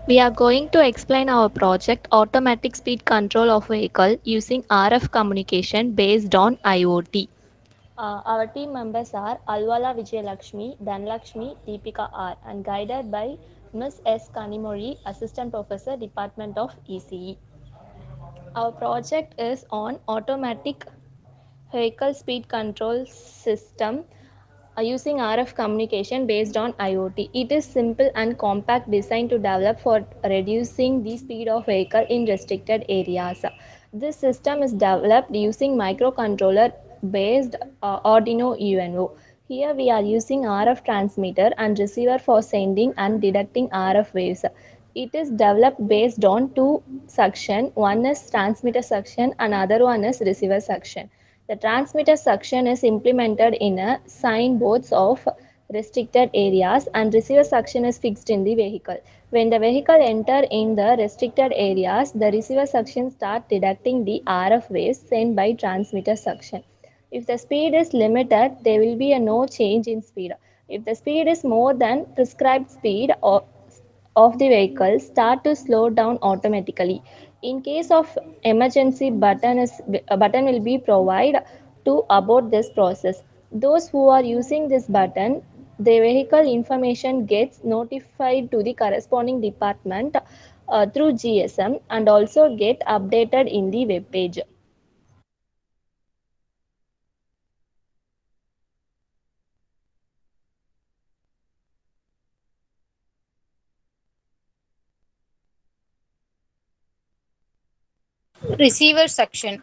We are going to explain our project Automatic Speed Control of Vehicle using RF communication based on IoT. Our team members are Alwala Vijayalakshmi, Dhanlakshmi, Deepika R, and guided by Ms. S. Kanimori, Assistant Professor, Department of ECE. Our project is on automatic vehicle speed control system using RF communication based on IoT. It is simple and compact design to develop for reducing the speed of vehicle in restricted areas. This system is developed using microcontroller based Arduino UNO. Here we are using RF transmitter and receiver for sending and detecting RF waves. It is developed based on two suction. One is transmitter suction and other one is receiver suction. The transmitter suction is implemented in a signboards of restricted areas and receiver suction is fixed in the vehicle. When the vehicle enter in the restricted areas, the receiver suction start detecting the RF waves sent by transmitter suction. If the speed is limited, there will be a no change in speed. If the speed is more than prescribed speed of the vehicle start to slow down automatically. In case of emergency, a button will be provided to abort this process. Those who are using this button, the vehicle information gets notified to the corresponding department through GSM and also get updated in the web page. Receiver section.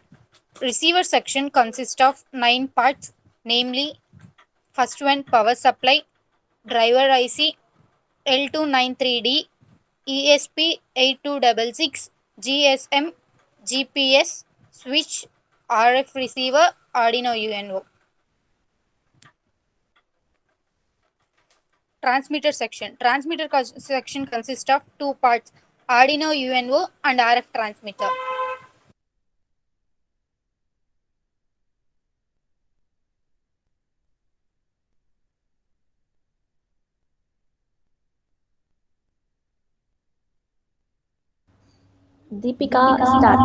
Receiver section consists of 9 parts, namely first one power supply, driver IC, L293D, ESP8266, GSM, GPS, switch, RF receiver, Arduino UNO. Transmitter section. Section consists of 2 parts, Arduino UNO and RF transmitter. Deepika, start.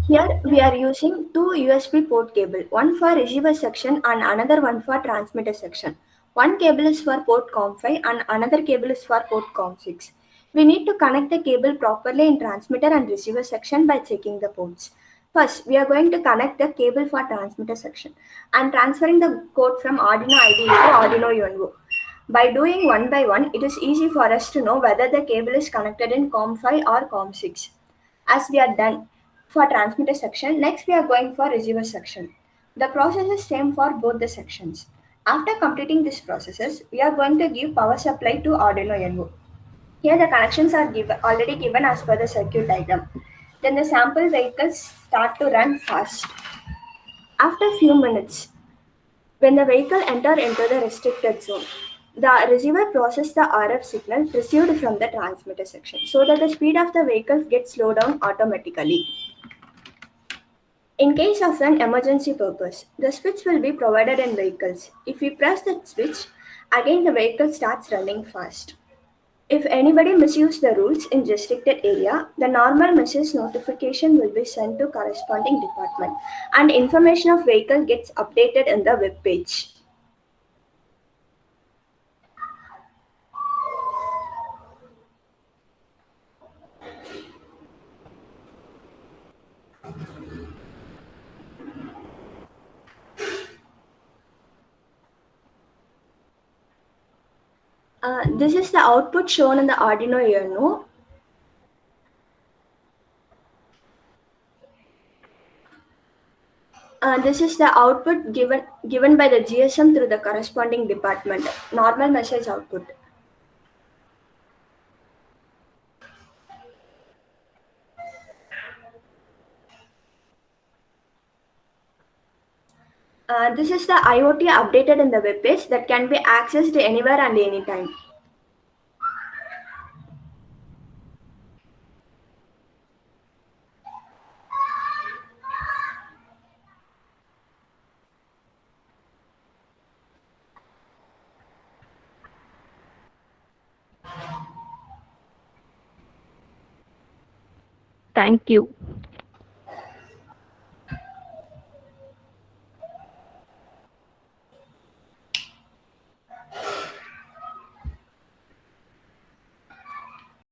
Here we are using two USB port cable, one for receiver section and another one for transmitter section. One cable is for port COM5 and another cable is for port COM6. We need to connect the cable properly in transmitter and receiver section by checking the ports. First, we are going to connect the cable for transmitter section and transferring the code from Arduino IDE to Arduino UNO. By doing one by one, it is easy for us to know whether the cable is connected in COM5 or COM6. As we are done for transmitter section, next we are going for receiver section. The process is same for both the sections. After completing these processes, we are going to give power supply to Arduino UNO. Here the connections are already given as per the circuit diagram. Then the sample vehicles start to run fast. After few minutes, when the vehicle enter into the restricted zone, the receiver processes the RF signal received from the transmitter section so that the speed of the vehicle gets slowed down automatically. In case of an emergency purpose, the switch will be provided in vehicles. If we press the switch, again the vehicle starts running fast. If anybody misuses the rules in restricted area, the normal message notification will be sent to corresponding department and information of vehicle gets updated in the web page. This is the output shown in the Arduino Uno. This is the output given by the GSM through the corresponding department. Normal message output. This is the IoT updated in the web page that can be accessed anywhere and anytime. Thank you.